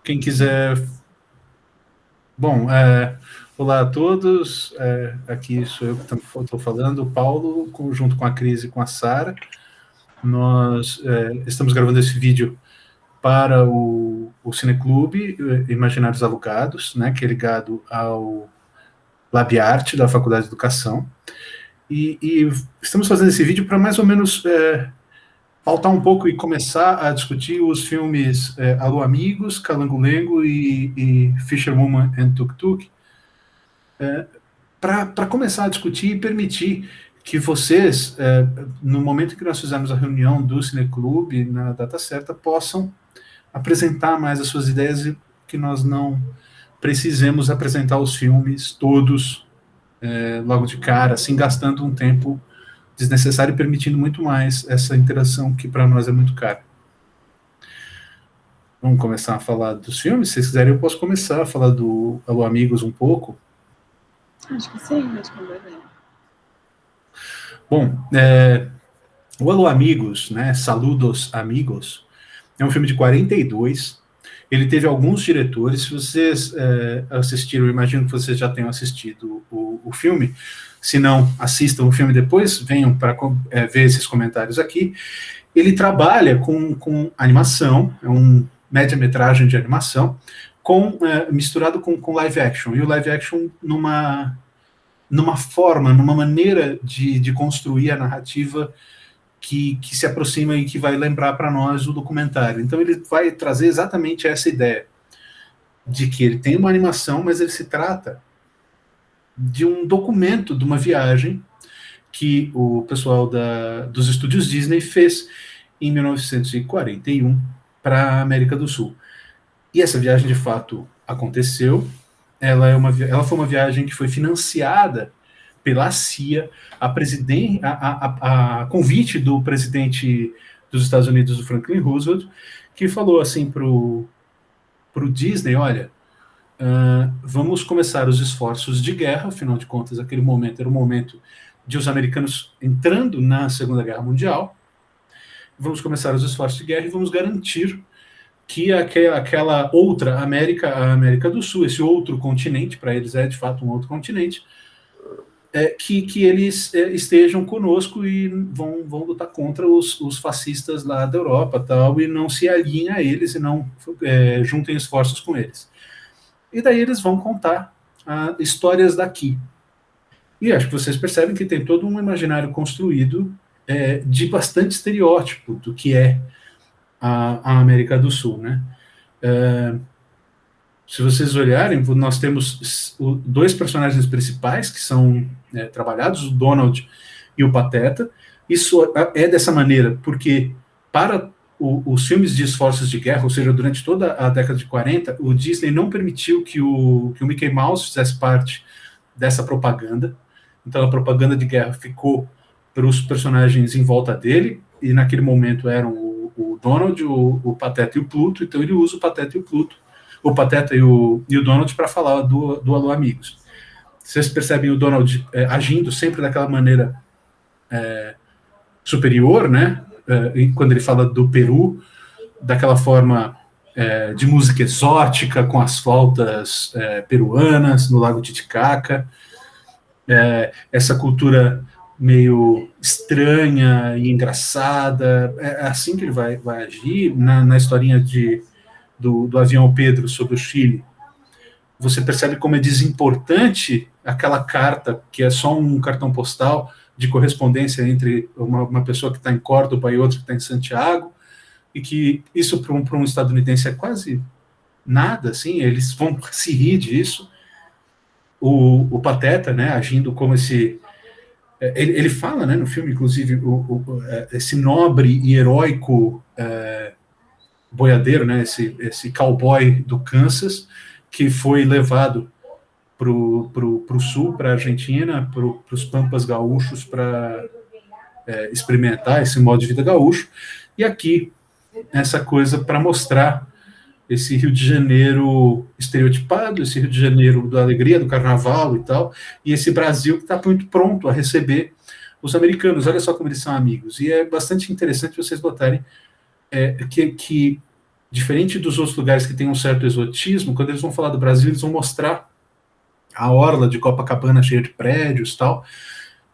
Quem quiser. Bom, olá a todos. Aqui sou eu que estou falando, o Paulo, junto com a Cris e com a Sara. Nós estamos gravando esse vídeo para o Cineclube Imaginários Alugados, né, que é ligado ao Labiarte da Faculdade de Educação. E estamos fazendo esse vídeo para mais ou menos pautar um pouco e começar a discutir os filmes Alô Amigos, Calango-Lengo e Fisherwoman and Tuk Tuk, para começar a discutir e permitir que vocês, no momento em que nós fizermos a reunião do Cineclube, na data certa, possam apresentar mais as suas ideias e que nós não precisemos apresentar os filmes todos logo de cara, assim, gastando um tempo desnecessário e permitindo muito mais essa interação que para nós é muito cara. Vamos começar a falar dos filmes? Se vocês quiserem, eu posso começar a falar do Alô Amigos um pouco. Acho que sim, acho que é uma ideia. Bom, o Alô Amigos, né, Saludos Amigos, é um filme de 42. Ele teve alguns diretores. Se vocês assistiram, eu imagino que vocês já tenham assistido o filme. Se não, assistam o filme depois, venham para ver esses comentários aqui. Ele trabalha com animação, é um média-metragem de animação, misturado com live action. E o live action numa forma, numa maneira de construir a narrativa que se aproxima e que vai lembrar para nós o documentário. Então ele vai trazer exatamente essa ideia de que ele tem uma animação, mas ele se trata de um documento de uma viagem que o pessoal dos estúdios Disney fez em 1941 para a América do Sul. E essa viagem, de fato, aconteceu. Ela foi uma viagem que foi financiada pela CIA, a convite do presidente dos Estados Unidos, o Franklin Roosevelt, que falou assim para o Disney, olha, vamos começar os esforços de guerra, afinal de contas, aquele momento era o momento de os americanos entrando na Segunda Guerra Mundial, vamos começar os esforços de guerra e vamos garantir que aquela outra América, a América do Sul, esse outro continente, para eles é de fato um outro continente, que eles estejam conosco e vão lutar contra os fascistas lá da Europa tal, e não se alinhem a eles e não juntem esforços com eles. E daí eles vão contar histórias daqui. E acho que vocês percebem que tem todo um imaginário construído de bastante estereótipo do que é a América do Sul, né? Se vocês olharem, nós temos dois personagens principais que são trabalhados, o Donald e o Pateta. Isso é dessa maneira porque para os filmes de esforços de guerra, ou seja, durante toda a década de 40, o Disney não permitiu que o Mickey Mouse fizesse parte dessa propaganda. Então a propaganda de guerra ficou para os personagens em volta dele, e naquele momento eram o Donald, o Pateta e o Pluto. Então ele usa o Pateta e o Pateta e o Donald para falar do Alô Amigos. Vocês percebem o Donald agindo sempre daquela maneira superior, né? Quando ele fala do Peru, daquela forma de música exótica, com as flautas peruanas no Lago Titicaca, essa cultura meio estranha e engraçada. É assim que ele vai agir na historinha do avião Pedro sobre o Chile. Você percebe como é desimportante aquela carta, que é só um cartão postal de correspondência entre uma pessoa que está em Córdoba e outra que está em Santiago, e que isso para um estadunidense é quase nada, assim, eles vão se rir disso. O Pateta, né, agindo como esse... Ele fala, né, no filme, inclusive, esse nobre e heróico boiadeiro, né, esse cowboy do Kansas, que foi levado para o sul, para a Argentina, para os pampas gaúchos, para experimentar esse modo de vida gaúcho. E aqui, essa coisa para mostrar esse Rio de Janeiro estereotipado, esse Rio de Janeiro da alegria, do carnaval e tal, e esse Brasil que está muito pronto a receber os americanos. Olha só como eles são amigos. E é bastante interessante vocês notarem que diferente dos outros lugares que tem um certo exotismo, quando eles vão falar do Brasil, eles vão mostrar a orla de Copacabana cheia de prédios e tal,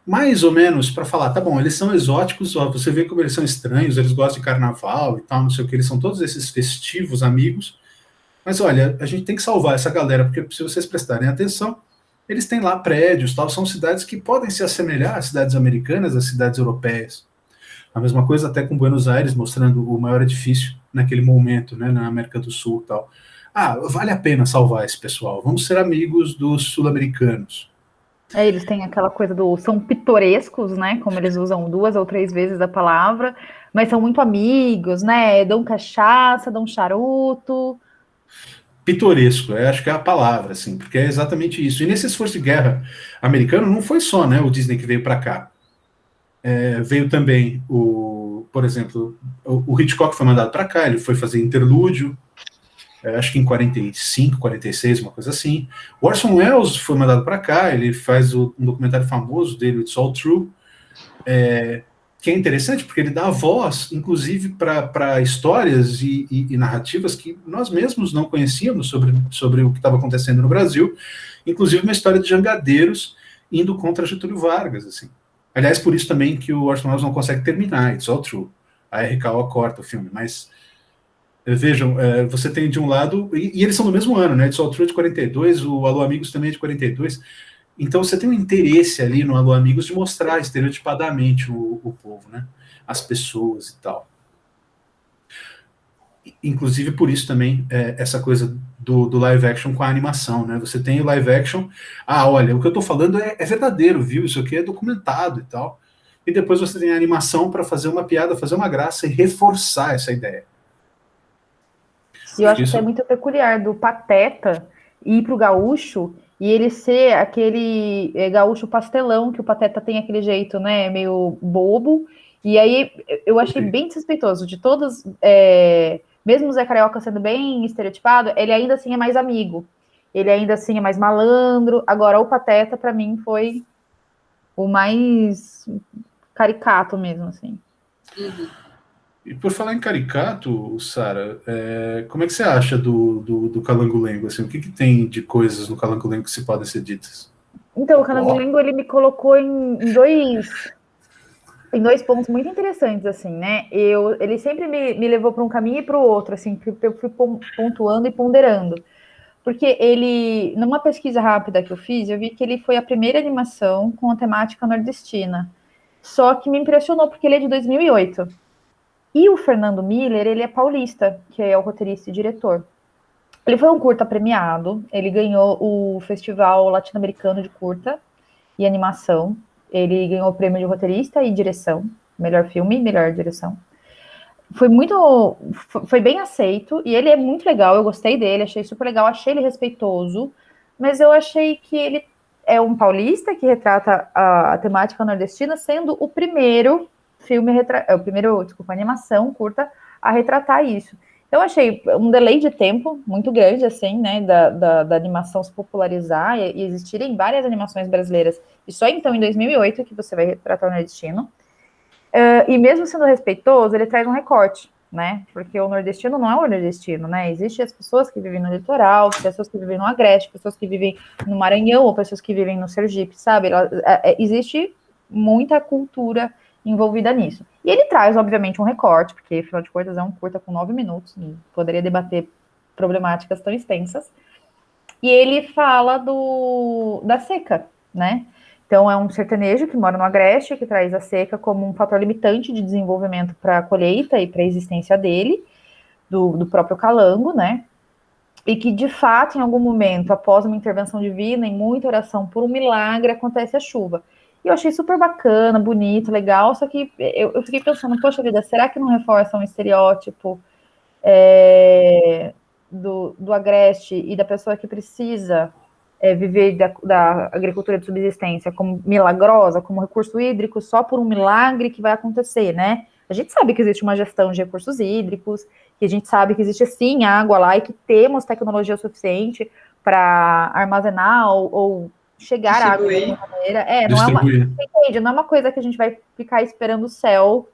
mais ou menos para falar, tá bom, eles são exóticos, ó, você vê como eles são estranhos, eles gostam de carnaval e tal, não sei o que, eles são todos esses festivos amigos, mas olha, a gente tem que salvar essa galera, porque se vocês prestarem atenção, eles têm lá prédios, tal, são cidades que podem se assemelhar às cidades americanas, às cidades europeias. A mesma coisa até com Buenos Aires, mostrando o maior edifício naquele momento, né, na América do Sul e tal. Ah, vale a pena salvar esse pessoal, vamos ser amigos dos sul-americanos. Eles têm aquela coisa são pitorescos, né? Como eles usam 2 ou 3 vezes a palavra, mas são muito amigos, né? Dão cachaça, dão charuto. Pitoresco, acho que é a palavra, assim, porque é exatamente isso. E nesse esforço de guerra americano, não foi só, né, o Disney que veio para cá. Veio também, por exemplo, o Hitchcock foi mandado para cá, ele foi fazer Interlúdio, acho que em 45, 46, uma coisa assim. O Orson Welles foi mandado para cá, ele faz um documentário famoso dele, It's All True, que é interessante porque ele dá voz, inclusive, para histórias e narrativas que nós mesmos não conhecíamos sobre o que estava acontecendo no Brasil, inclusive uma história de jangadeiros indo contra Getúlio Vargas, assim. Aliás, por isso também que o Orson Welles não consegue terminar, It's All True. A RKO corta o filme, mas vejam, você tem de um lado, e eles são do mesmo ano, né? It's All True é de 42, o Alô Amigos também é de 42, então você tem um interesse ali no Alô Amigos de mostrar estereotipadamente o povo, né? As pessoas e tal. Inclusive por isso também essa coisa do live action com a animação, né? Você tem o live action, olha, o que eu tô falando é verdadeiro, viu? Isso aqui é documentado e tal. E depois você tem a animação para fazer uma piada, fazer uma graça e reforçar essa ideia. E eu acho que é muito peculiar do Pateta ir pro gaúcho e ele ser aquele gaúcho pastelão, que o Pateta tem aquele jeito, né, meio bobo. E aí eu achei bem desrespeitoso de todos, mesmo o Zé Carioca sendo bem estereotipado, ele ainda assim é mais amigo. Ele ainda assim é mais malandro. Agora o Pateta, para mim, foi o mais caricato mesmo, assim. Uhum. E por falar em caricato, Sara, como é que você acha do Calango-Lengo? Assim, o que tem de coisas no Calango-Lengo que se podem ser ditas? Então, o Calango-Lengo, ele me colocou em dois pontos muito interessantes, assim, né? Ele sempre me levou para um caminho e para o outro, assim, que eu fui pontuando e ponderando. Porque ele, numa pesquisa rápida que eu fiz, eu vi que ele foi a primeira animação com a temática nordestina. Só que me impressionou porque ele é de 2008. E o Fernando Miller, ele é paulista, que é o roteirista e diretor. Ele foi um curta premiado, ele ganhou o Festival Latino-Americano de Curta e Animação. Ele ganhou o prêmio de roteirista e direção, melhor filme e melhor direção. Foi bem aceito, e ele é muito legal, eu gostei dele, achei super legal, achei ele respeitoso, mas eu achei que ele é um paulista que retrata a temática nordestina, sendo o primeiro animação curta a retratar isso. Então, eu achei um delay de tempo muito grande, assim, né, da animação se popularizar e existirem várias animações brasileiras. E só então, em 2008, que você vai retratar o nordestino. E mesmo sendo respeitoso, ele traz um recorte, né? Porque o nordestino não é o nordestino, né? Existem as pessoas que vivem no litoral, pessoas que vivem no Agreste, pessoas que vivem no Maranhão, ou pessoas que vivem no Sergipe, sabe? Existe muita cultura envolvida nisso. E ele traz, obviamente, um recorte, porque, afinal de contas, é um curta com 9 minutos, poderia debater problemáticas tão extensas. E ele fala da seca, né? Então, é um sertanejo que mora no Agreste, que traz a seca como um fator limitante de desenvolvimento para a colheita e para a existência dele, do próprio calango, né? E que, de fato, em algum momento, após uma intervenção divina e muita oração por um milagre, acontece a chuva. E eu achei super bacana, bonito, legal, só que eu fiquei pensando, poxa vida, será que não reforça um estereótipo do Agreste e da pessoa que precisa viver da agricultura de subsistência como milagrosa, como recurso hídrico, só por um milagre que vai acontecer, né? A gente sabe que existe uma gestão de recursos hídricos, que a gente sabe que existe sim água lá e que temos tecnologia suficiente para armazenar ou chegar à água de alguma maneira. Não é uma coisa que a gente vai ficar esperando o céu.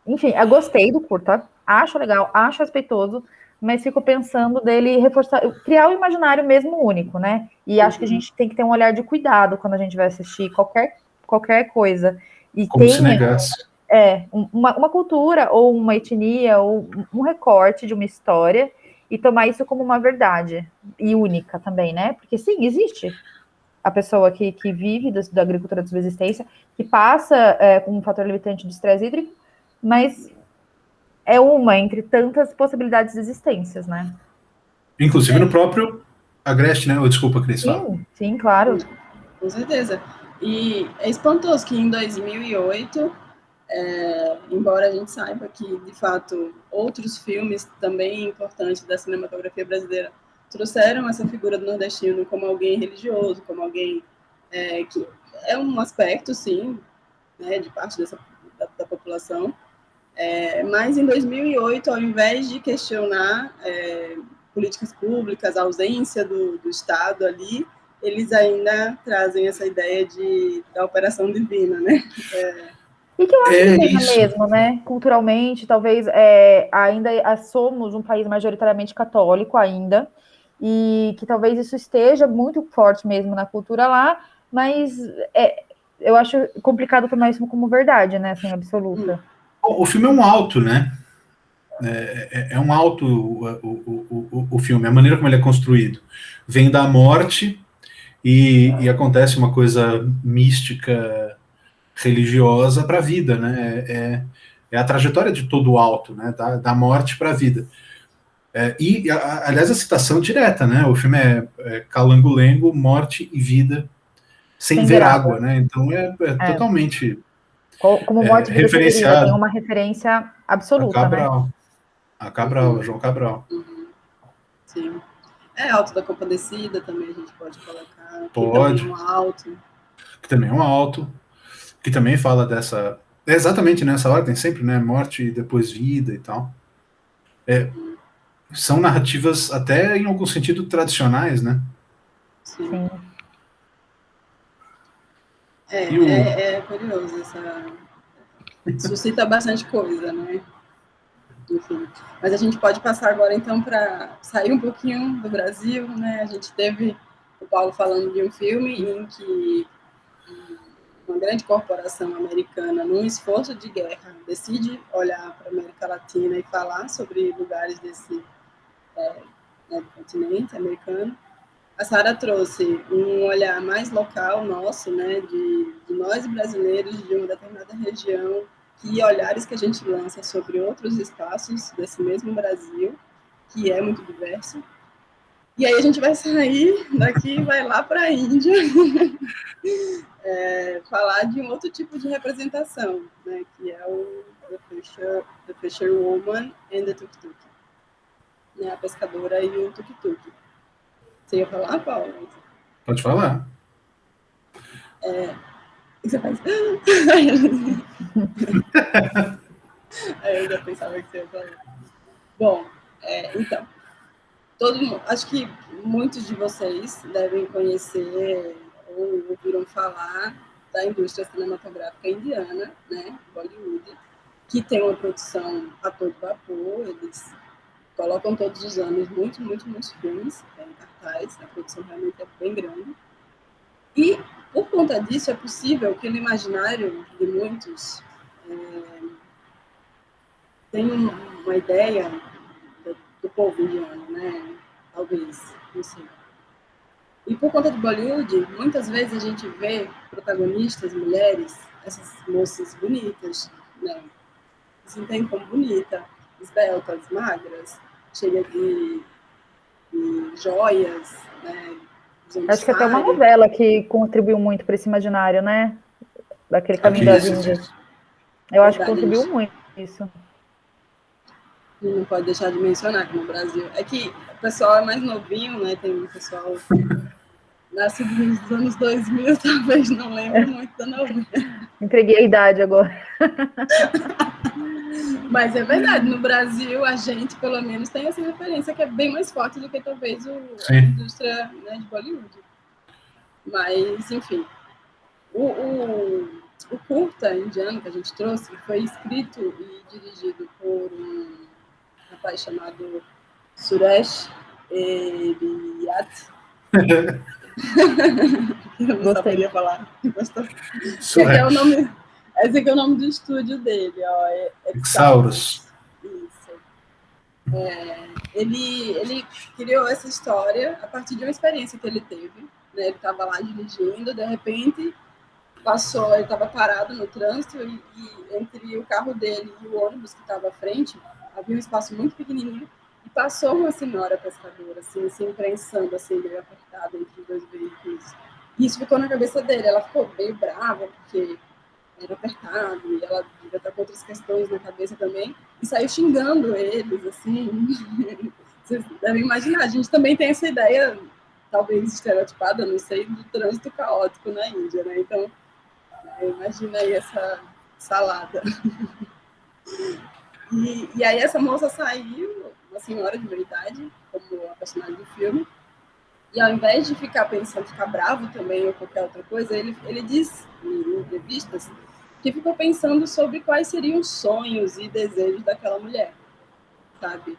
Enfim, eu gostei do curta, acho legal, acho respeitoso, mas fico pensando dele reforçar, criar o imaginário mesmo único, né? E acho que a gente tem que ter um olhar de cuidado quando a gente vai assistir qualquer coisa. E Como se tem negasse. uma cultura, ou uma etnia, ou um recorte de uma história, e tomar isso como uma verdade, e única também, né? Porque sim, existe a pessoa que vive da agricultura de subsistência, que passa com um fator limitante de estresse hídrico, mas é uma entre tantas possibilidades de existências, né? Inclusive no próprio Agreste, né? Desculpa, Cris, fala. Sim, claro. Com certeza. E é espantoso que em 2008, embora a gente saiba que, de fato, outros filmes também importantes da cinematografia brasileira trouxeram essa figura do nordestino como alguém religioso, como alguém que é um aspecto, sim, né, de parte da população. Mas em 2008, ao invés de questionar políticas públicas, a ausência do Estado ali, eles ainda trazem essa ideia da operação divina, né? E que eu acho que seja Isso. mesmo, né? Culturalmente, talvez ainda somos um país majoritariamente católico ainda, e que talvez isso esteja muito forte mesmo na cultura lá, mas eu acho complicado tomar isso como verdade, né? Assim, absoluta. O filme é um alto, né? É um alto o filme, a maneira como ele é construído. Vem da morte e acontece uma coisa mística, religiosa para a vida, né? É a trajetória de todo o alto, né? Da morte para a vida. Aliás, a citação direta, né? O filme é calango-lengo, morte e vida sem ver água, né? Então totalmente como morte e vida sem ver vida, tem referenciado uma referência a absoluta, né? Cabral, a João Cabral. Sim. Alto da Compadecida também a gente pode colocar, que também é Pode. um alto. Que também é um alto, que também fala dessa. Exatamente nessa ordem, sempre, né? Morte e depois vida e tal. São narrativas, até em algum sentido, tradicionais, né? Sim. É curioso, suscita bastante coisa, né? Enfim. Mas a gente pode passar agora, então, para sair um pouquinho do Brasil, né? A gente teve o Paulo falando de um filme em que uma grande corporação americana, num esforço de guerra, decide olhar para a América Latina e falar sobre lugares desse continente americano. A Sara trouxe um olhar mais local nosso, né, de nós brasileiros de uma determinada região, que olhares que a gente lança sobre outros espaços desse mesmo Brasil, que é muito diverso. E aí a gente vai sair daqui e vai lá para a Índia falar de um outro tipo de representação, né, que é o The Fisher Woman and the Tuk-Tuk, né, a pescadora e o tuk-tuk. Você ia falar, Paulo? Pode falar. O que você faz? Eu já pensava que você ia falar. Bom, então, acho que muitos de vocês devem conhecer ou ouviram falar da indústria cinematográfica indiana, né, Bollywood, que tem uma produção a todo vapor. Eles colocam todos os anos muitos filmes em cartaz. A produção realmente é bem grande. E, por conta disso, é possível que no imaginário de muitos tenha uma ideia do povo indiano, né? Talvez, não sei. E por conta de Bollywood, muitas vezes a gente vê protagonistas, mulheres, essas moças bonitas, né? Se entende como bonita, esbeltas, magras, cheias de joias, né? Acho que até uma novela que contribuiu muito para esse imaginário, né? Daquele Caminho das Índias. Eu acho que contribuiu muito isso. Não pode deixar de mencionar que no Brasil é que o pessoal é mais novinho, né? Tem um pessoal nascido nos anos 2000, talvez não lembre muito da novela. Entreguei a idade agora. Mas é verdade, no Brasil a gente, pelo menos, tem essa referência que é bem mais forte do que talvez a indústria, né, de Bollywood. Mas, enfim, o curta indiano que a gente trouxe foi escrito e dirigido por um rapaz chamado Suresh Eliat. Eu não saberia falar. Esse aqui é o nome do estúdio dele, ó. Exauros. Isso. Ele criou essa história a partir de uma experiência que ele teve. Né? Ele estava lá dirigindo, de repente ele estava parado no trânsito e entre o carro dele e o ônibus que estava à frente havia um espaço muito pequenininho e passou uma senhora pescadora, assim, se imprensando, assim, meio apertada entre dois veículos. E isso ficou na cabeça dele. Ela ficou meio brava porque era apertado e ela devia estar com outras questões na cabeça também e saiu xingando eles, assim. Vocês devem imaginar, a gente também tem essa ideia, talvez estereotipada, não sei, do trânsito caótico na Índia, né? Então, imagina aí essa salada. E aí essa moça saiu, uma senhora de verdade, como a personagem do filme, e ao invés de ficar pensando, ficar bravo também ou qualquer outra coisa, ele diz em entrevistas que ficou pensando sobre quais seriam os sonhos e desejos daquela mulher, sabe?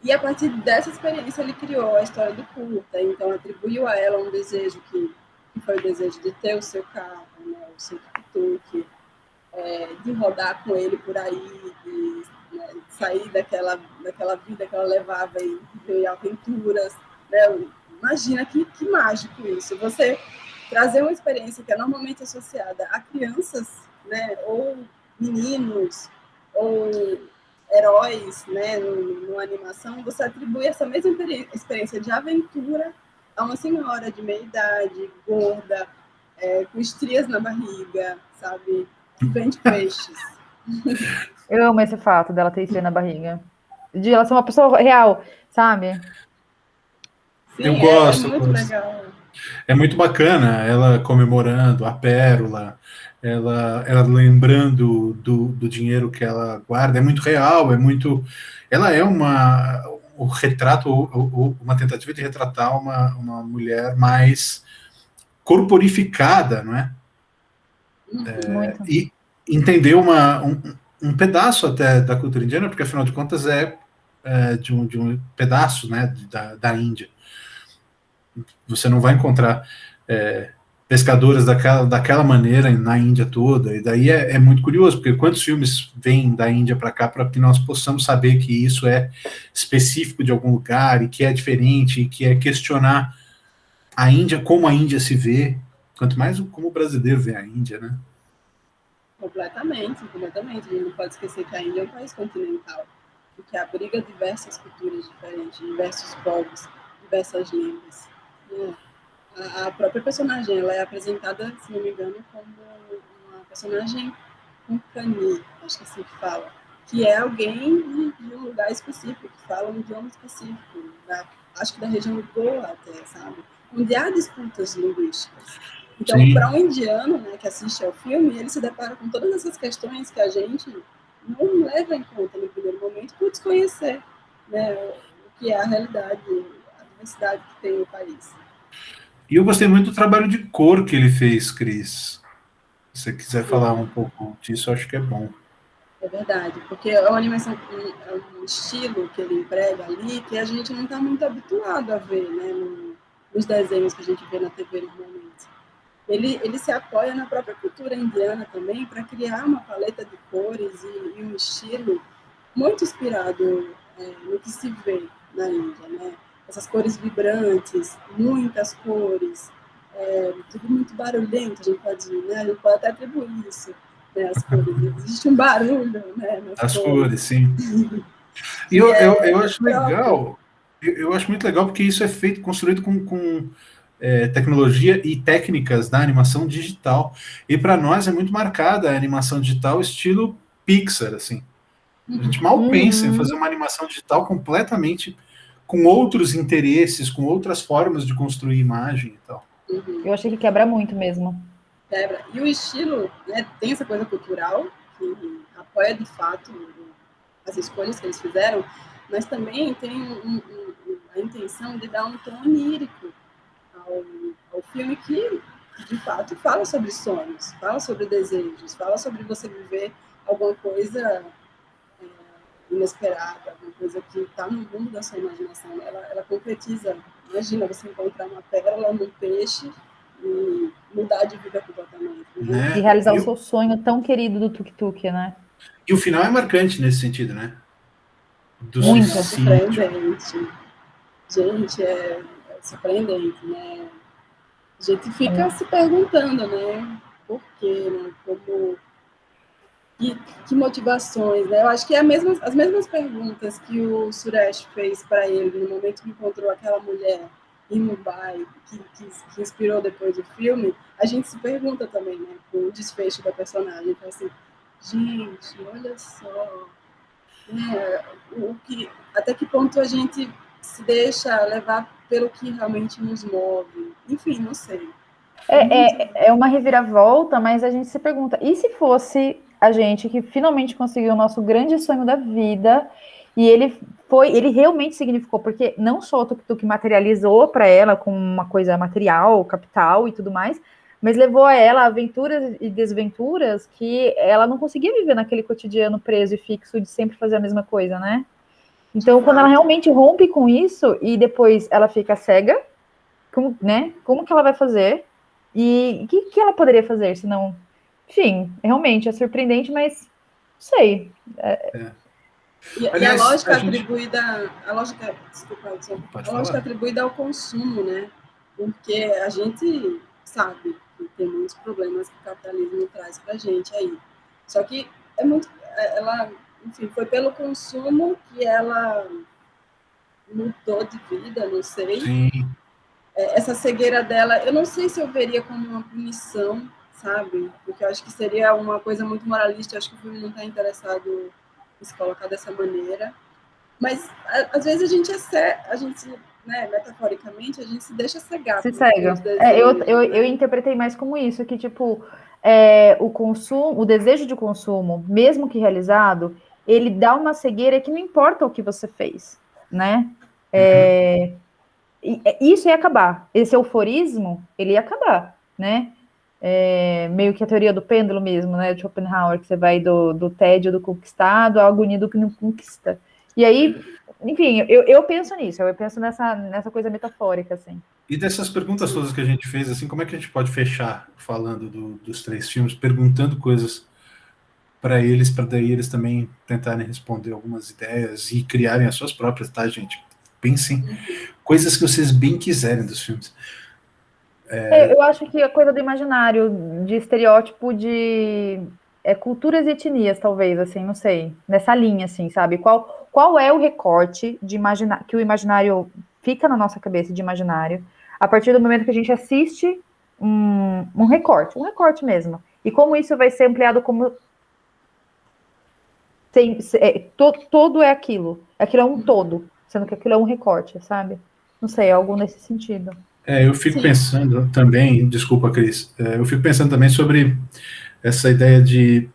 E a partir dessa experiência ele criou a história do curta, então atribuiu a ela um desejo que foi o desejo de ter o seu carro, né, o seu tuk-tuk, de rodar com ele por aí, de sair daquela vida que ela levava e viver aventuras. Né? Imagina que mágico isso, você trazer uma experiência que é normalmente associada a crianças, né, ou meninos, ou heróis, né, numa animação, você atribui essa mesma experiência de aventura a uma senhora de meia idade, gorda, com estrias na barriga, sabe, que vende peixes. Eu amo esse fato dela ter estria na barriga. De ela ser uma pessoa real, sabe? Sim, eu gosto. É muito legal. É muito bacana ela comemorando a pérola, ela lembrando do dinheiro que ela guarda. É muito real, é muito. Ela é o retrato, uma tentativa de retratar uma mulher mais corporificada, não é? E entender um pedaço até da cultura indiana, porque afinal de contas de um pedaço, né, da Índia. Você não vai encontrar pescadores daquela maneira na Índia toda, e daí é muito curioso, porque quantos filmes vêm da Índia para cá para que nós possamos saber que isso é específico de algum lugar, e que é diferente, e que é questionar a Índia, como a Índia se vê, quanto mais como o brasileiro vê a Índia, né? Completamente. A gente não pode esquecer que a Índia é um país continental, e que abriga diversas culturas diferentes, diversos povos, diversas línguas. A própria personagem, ela é apresentada, se não me engano, como uma personagem Konkani, acho que é assim que fala, que é alguém de um lugar específico, que fala um idioma específico, acho que da região do Goa até, sabe? Onde há disputas linguísticas. Então, para um indiano, né, que assiste ao filme, ele se depara com todas essas questões que a gente não leva em conta no primeiro momento por desconhecer, né, o que é a realidade, a diversidade que tem no país. E eu gostei muito do trabalho de cor que ele fez, Cris. Se você quiser falar um pouco disso, eu acho que é bom. É verdade, porque é uma animação, é um estilo que ele emprega ali que a gente não está muito habituado a ver, né, nos desenhos que a gente vê na TV normalmente. Ele se apoia na própria cultura indiana também para criar uma paleta de cores e um estilo muito inspirado no que se vê na Índia, né? Essas cores vibrantes, muitas cores, tudo muito barulhento, a gente pode até atribuir isso, né, as cores. Existe um barulho, né, nas cores, sim. E eu acho legal, eu acho muito legal porque isso é construído com tecnologia e técnicas da animação digital. E para nós é muito marcada a animação digital estilo Pixar, assim. A gente mal pensa em fazer uma animação digital completamente com outros interesses, com outras formas de construir imagem e tal. Eu achei que quebra muito mesmo. Quebra. E o estilo, né, tem essa coisa cultural, que apoia de fato as escolhas que eles fizeram, mas também tem a intenção de dar um tom onírico ao filme que, de fato, fala sobre sonhos, fala sobre desejos, fala sobre você viver alguma coisa inesperada, uma coisa que está no mundo da sua imaginação, né? Ela concretiza. Imagina você encontrar uma pérola num peixe e mudar de vida completamente. E realizar o seu sonho tão querido do tuk-tuk, né? E o final é marcante nesse sentido, né? Do Muito. suicídio. Surpreendente. Gente, é surpreendente, né? A gente fica se perguntando, né? Por quê, né? Como... Que motivações, né? Eu acho que as mesmas perguntas que o Suresh fez para ele no momento que encontrou aquela mulher em Mumbai, que inspirou depois o filme, a gente se pergunta também, né? Com o desfecho da personagem. Então, assim, gente, olha só, né? Até que ponto a gente se deixa levar pelo que realmente nos move. Enfim, não sei. É uma reviravolta, mas a gente se pergunta, e se fosse a gente que finalmente conseguiu o nosso grande sonho da vida, e ele realmente significou, porque não só o tuk-tuk materializou para ela como uma coisa material, capital e tudo mais, mas levou a ela aventuras e desventuras que ela não conseguia viver naquele cotidiano preso e fixo de sempre fazer a mesma coisa, né? Então, quando ela realmente rompe com isso e depois ela fica cega, como que ela vai fazer? E o que ela poderia fazer, se não... Enfim, realmente é surpreendente, mas não sei. E a Aliás, lógica atribuída, desculpa, a lógica atribuída ao consumo, né? Porque a gente sabe que tem muitos problemas que o capitalismo traz para a gente aí. Só que ela, enfim, foi pelo consumo que ela mudou de vida, não sei. Sim. Essa cegueira dela, eu não sei se eu veria como uma punição, sabe? Porque eu acho que seria uma coisa muito moralista, eu acho que o filme não está interessado em se colocar dessa maneira. Mas, às vezes, a gente, né, metaforicamente, a gente se deixa cegar. Se cega. Eu interpretei mais como isso, que, tipo, o consumo, o desejo de consumo, mesmo que realizado, ele dá uma cegueira que não importa o que você fez, né? Isso ia acabar. Esse euforismo, ele ia acabar, né? Meio que a teoria do pêndulo mesmo, né? De Schopenhauer, que você vai do tédio do conquistado à agonia do que não conquista. E aí, enfim, eu penso nisso, eu penso nessa coisa metafórica, assim. E dessas perguntas todas que a gente fez, assim, como é que a gente pode fechar falando dos três filmes, perguntando coisas para eles, para daí eles também tentarem responder algumas ideias e criarem as suas próprias, tá, gente? Pensem coisas que vocês bem quiserem dos filmes. Eu acho que a coisa do imaginário, de estereótipo de culturas e etnias, talvez, assim, não sei, nessa linha, assim, sabe? Qual é o recorte de imaginar que o imaginário fica na nossa cabeça de imaginário a partir do momento que a gente assiste um recorte mesmo. E como isso vai ser ampliado como todo é aquilo. Aquilo é um todo, sendo que aquilo é um recorte, sabe? Não sei, algo nesse sentido. Eu fico pensando também, desculpa, Cris, eu fico pensando também sobre essa ideia de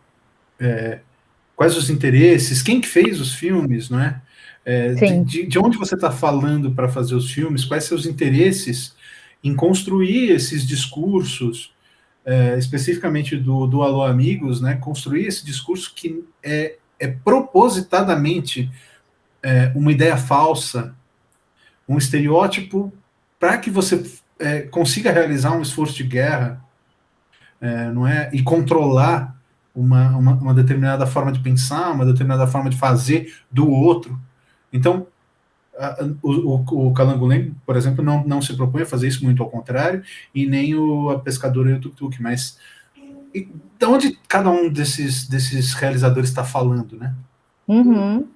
quais os interesses, quem que fez os filmes, não é? De onde você está falando para fazer os filmes, quais seus interesses em construir esses discursos, especificamente do Alô Amigos, né? Construir esse discurso que é propositadamente uma ideia falsa, um estereótipo para que você consiga realizar um esforço de guerra, não é? E controlar uma determinada forma de pensar, uma determinada forma de fazer do outro. Então, o Calango-Leme, por exemplo, não se propõe a fazer isso, muito ao contrário, e nem a Pescadora e o Tuk-Tuk, mas de onde cada um desses realizadores está falando, né? Uhum.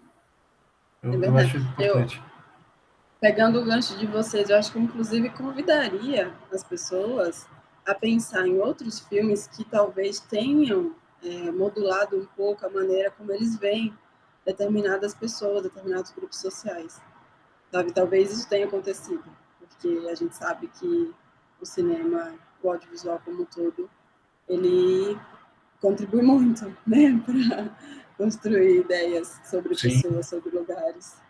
Eu acho importante. Pegando o gancho de vocês, eu acho que, inclusive, convidaria as pessoas a pensar em outros filmes que talvez tenham modulado um pouco a maneira como eles veem determinadas pessoas, determinados grupos sociais. Sabe? Talvez isso tenha acontecido, porque a gente sabe que o cinema, o audiovisual como um todo, ele contribui muito, né, para construir ideias sobre pessoas, sobre lugares.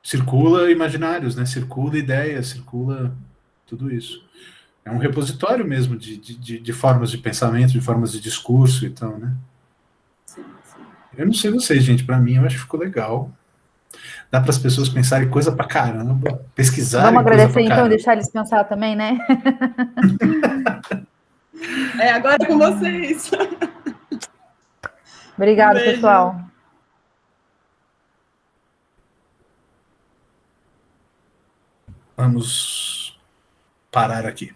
Circula imaginários, né? Circula ideias, circula tudo isso. É um repositório mesmo de formas de pensamento, de formas de discurso, então, né? Sim, sim. Eu não sei vocês, gente, pra mim eu acho que ficou legal. Dá para as pessoas pensarem coisa pra caramba, pesquisarem Vamos coisa agradecer pra então e caramba. deixar eles pensar também, né? Agora é com vocês. Obrigado, Beijo. pessoal. Vamos parar aqui.